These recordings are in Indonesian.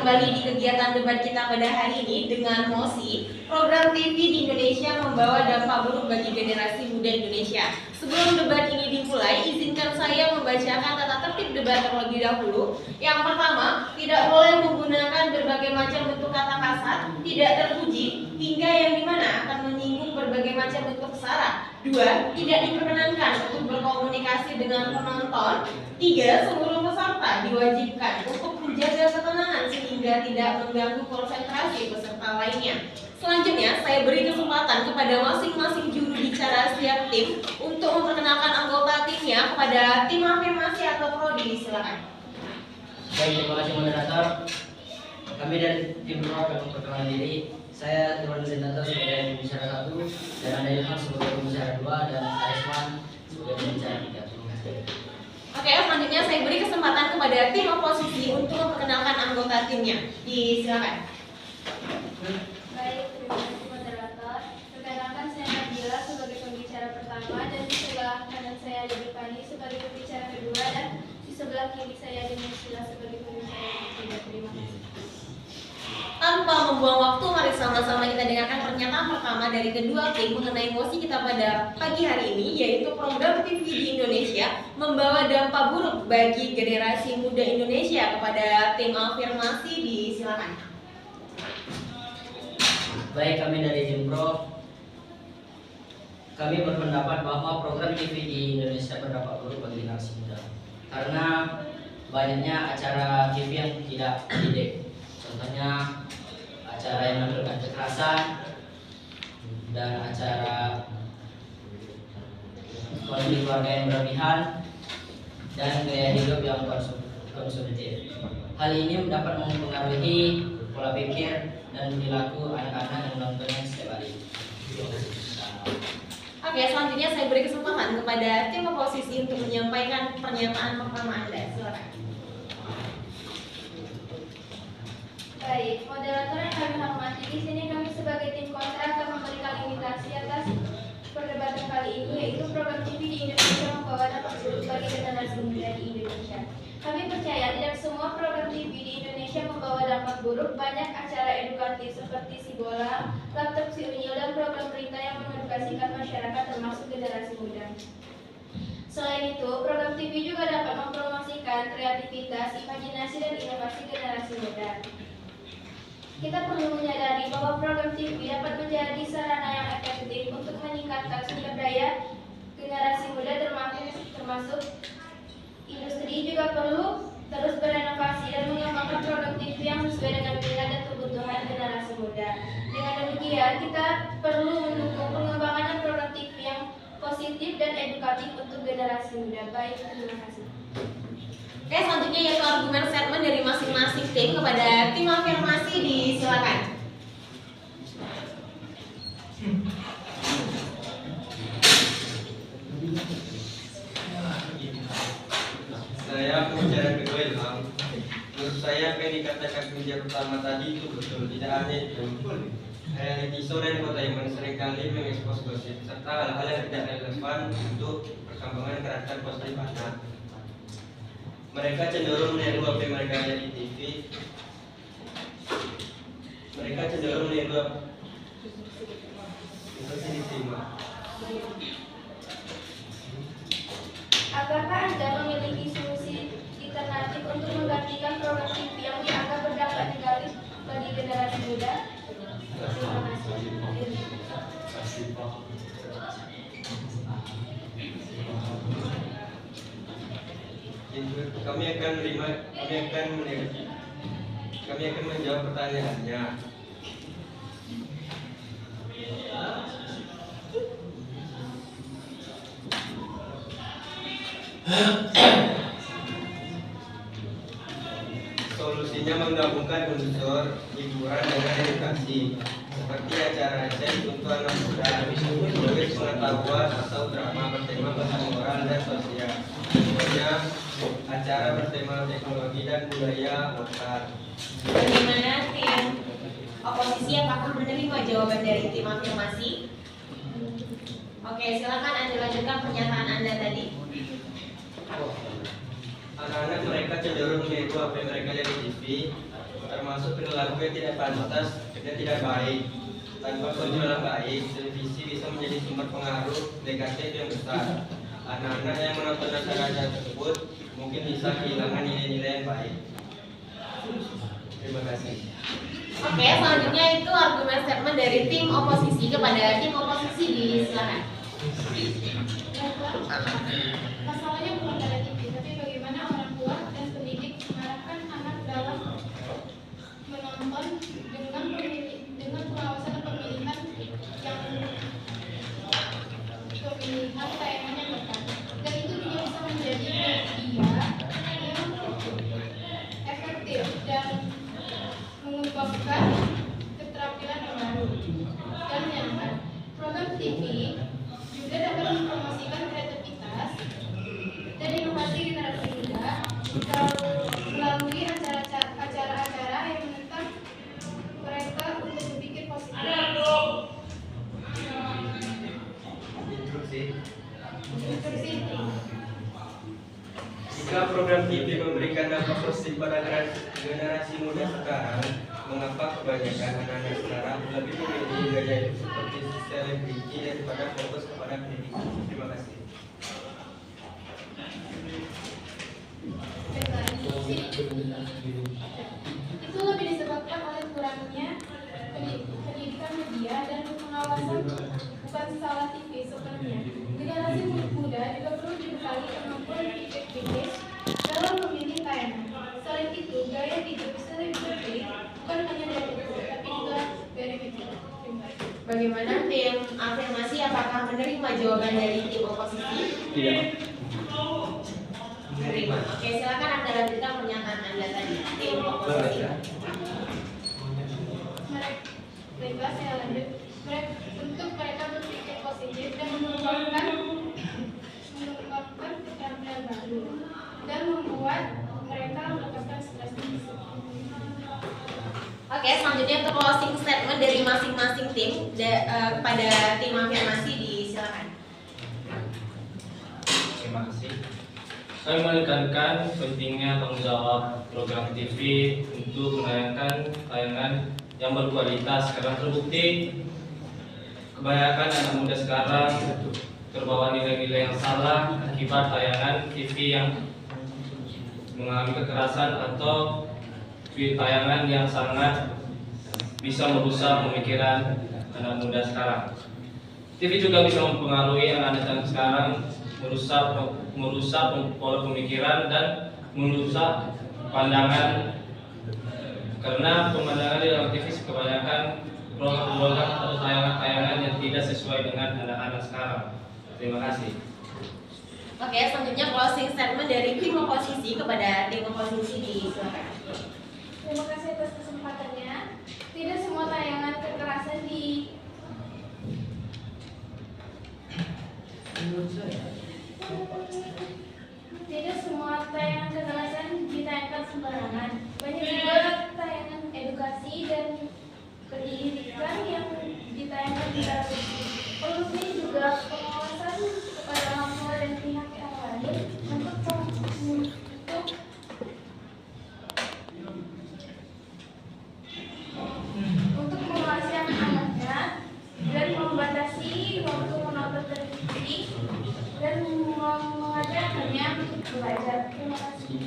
kembali di kegiatan debat kita pada hari ini dengan mosi program TV di Indonesia membawa dampak buruk bagi generasi muda Indonesia. Sebelum debat ini dimulai, izinkan saya membacakan tata tertib debat terlebih dahulu. Yang pertama, tidak boleh menggunakan berbagai macam bentuk kata kasar, tidak terpuji, hingga yang dimana akan menyinggung berbagai macam bentuk sara. 2. Tidak diperkenankan untuk berkomunikasi dengan penonton. 3. Seluruh peserta diwajibkan untuk menjaga ketenangan sehingga tidak mengganggu konsentrasi peserta lainnya. Selanjutnya, saya beri kesempatan kepada masing-masing juru bicara setiap tim untuk memperkenalkan anggota timnya. Kepada tim afirmasi atau prodi, silakan. Baik, terima kasih moderator. Kami dari tim Pro akan memperkenalkan diri. Saya Tuan Senata sebagai pembicara 1, dan Anda Ilham sebagai pembicara 2, dan Arisman sebagai pembicara 3. Terima kasih. Oke, selanjutnya saya beri kesempatan kepada tim oposisi untuk memperkenalkan anggota timnya. Silakan. Baik, terima kasih moderator. Perkenalkan, saya Nabila sebagai pembicara pertama, dan di sebelah kanan saya ada Dipani sebagai pembicara kedua, dan di sebelah kiri saya ada Nusila sebagai pembicara ketiga. Terima kasih. Tanpa membuang waktu, mari sama-sama kita dengarkan pernyataan pertama dari kedua tim mengenai mosi kita pada pagi hari ini, yaitu program TV di Indonesia membawa dampak buruk bagi generasi muda Indonesia. Kepada tim afirmasi, disilakan. Baik, kami dari tim Pro, kami berpendapat bahwa program TV di Indonesia berdampak buruk bagi generasi muda karena banyaknya acara TV yang tidak mendidik. Contohnya acara yang menampilkan kekerasan dan acara konflik keluarga yang berlebihan dan gaya hidup yang konsumtif. Hal ini dapat mempengaruhi pola pikir dan perilaku anak-anak yang menontonnya setiap hari. Oke, selanjutnya saya beri kesempatan kepada tim oposisi untuk menyampaikan pernyataan pertama Anda. Silakan. Baik, moderator yang kami hormati, di sini kami sebagai tim kontra akan memberikan limitasi atas perdebatan kali ini, yaitu program TV di Indonesia membawa dampak buruk bagi generasi muda di Indonesia. Kami percaya tidak semua program TV di Indonesia membawa dampak buruk. Banyak acara edukatif seperti Si Bola, Laptop Si Unyil, dan program berita yang mengedukasikan masyarakat termasuk generasi muda. Selain itu, program TV juga dapat mempromosikan kreativitas, imajinasi, dan inovasi generasi muda. Kita perlu menyadari bahwa program TV dapat menjadi sarana yang efektif untuk meningkatkan sumber daya generasi muda, termasuk industri juga perlu terus berinovasi dan mengembangkan program TV yang sesuai dengan minat dan kebutuhan generasi muda. Dengan demikian, kita perlu mendukung pengembangan program TV yang positif dan edukatif untuk generasi muda. Baik, terima kasih. Oke, selanjutnya yaitu argumen statement dari masing-masing tim. Kepada tim afirmasi, disilakan. Saya pembicara kedua Ilham. Menurut saya apa yang dikatakan pembicara pertama tadi itu betul, tidak ada itu. Reality show dan entertainment seringkali mengekspos gosip serta hal-hal yang tidak relevan untuk perkembangan karakter positif anak. Mereka cenderung meniru apa yang mereka lihat di TV. Mereka cenderung meniru itu sih diterima. Apakah Anda memiliki solusi alternatif untuk menggantikan program TV yang dianggap berdampak negatif bagi generasi muda? Terima kasih. Kami akan menjawab pertanyaannya. Solusinya menggabungkan unsur hiburan dengan edukasi, seperti acara cek untuk anak muda, kuis pengetahuan atau drama bertema pesan moral dan sosial. Contohnya acara bertema teknologi dan budaya lokal. Bagaimana tim oposisi, apakah menerima jawaban dari tim afirmasi? Oke, silakan Anda lanjutkan pernyataan Anda tadi. Anak-anak mereka cenderung meniru apa yang mereka lihat di TV. termasuk perilaku yang tidak pantas dan tidak baik. Tanpa kontrol yang baik, televisi bisa menjadi sumber pengaruh negatif yang besar. Anak-anak yang menonton acara-acara tersebut mungkin bisa kehilangan nilai-nilai yang baik. Terima kasih. Oke, selanjutnya itu argumen statement dari tim oposisi kepada tim oposisi, silakan. Masalahnya bukan pada TV, tapi bagaimana orang tua dan pendidik mengarahkan anak dalam menonton dengan pengawasan pemilihan tayangan yang tepat. Dan itu juga bisa menjadi media yang efektif dan mengembangkan keterampilan yang baru dan menyenangkan. Program TV juga dapat mempromosikan kreativitas dan inovasi generasi muda melalui acara-acara yang menentang mereka untuk berpikir positif. Instruksi. Jika program TV memberikan dampak positif pada generasi muda sekarang, mengapa kebanyakan anak-anak sekarang lebih memilih gaya hidup seperti selebriti daripada fokus kepada pendidikan? Terima kasih. Itu lebih disebabkan oleh kurangnya pendidikan media dan pengawasan, bukan salah TV sepenuhnya. Generasi muda juga perlu dibekali kemampuan berpikir kritis dalam memilih tayangan. Selain itu, gaya hidup selebriti bukan hanya dari itu, tapi juga dari media. Bagaimana tim afirmasi, apakah menerima jawaban dari tim oposisi? Tidak. Menerima. Oke, silakan Anda lanjutkan pernyataan Anda tadi. Tim oposisi. Mereka saya lanjut. Untuk mereka berpikir positif dan mengembangkan keterampilan baru dan membuat mereka melepaskan stres. Oke, selanjutnya untuk closing statement dari masing-masing tim kepada tim afirmasi, disilakan. Terima kasih. Kami menekankan pentingnya tanggung jawab program TV untuk menayangkan tayangan yang berkualitas karena terbukti kebanyakan anak muda sekarang terbawa nilai-nilai yang salah akibat tayangan TV yang mengalami kekerasan atau tayangan yang sangat bisa merusak pemikiran anak muda sekarang. TV juga bisa mempengaruhi anak-anak sekarang, merusak pola pemikiran dan merusak pandangan, karena pemandangan di dalam TV kebanyakan program-program atau tayangan-tayangan yang tidak sesuai dengan anak-anak sekarang. Terima kasih. Oke, selanjutnya closing statement dari tim oposisi kepada tim oposisi, disilakan. Terima kasih atas kesempatannya. Tidak semua tayangan kekerasan ditayangkan sembarangan. Banyak juga tayangan edukasi dan pendidikan yang ditayangkan di televisi. Perlu juga pengawasan kepada orang tua dan pihak yang lain untuk mengawasi anak-anaknya dan membatasi waktu menonton televisi dan mengajarkannya untuk belajar. Terima kasih.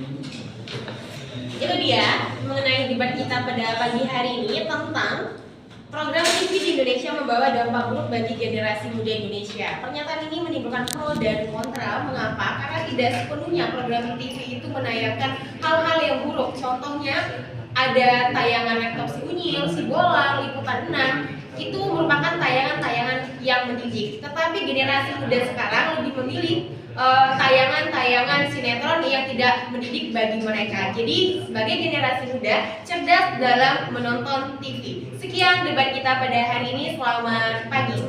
Itu dia mengenai debat kita pada pagi hari ini tentang program TV di Indonesia membawa dampak buruk bagi generasi muda Indonesia. Pernyataan ini menimbulkan pro dan kontra. Mengapa? Karena tidak sepenuhnya program TV itu menayangkan hal-hal yang buruk. Contohnya ada tayangan laptop si Unyil, si Bolang, Liputan 6. Itu merupakan tayangan-tayangan yang mendidik. Tetapi generasi muda sekarang lebih memilih tayangan-tayangan sinetron yang tidak mendidik bagi mereka. Jadi sebagai generasi muda cerdas dalam menonton TV. Sekian debat kita pada hari ini. Selamat pagi.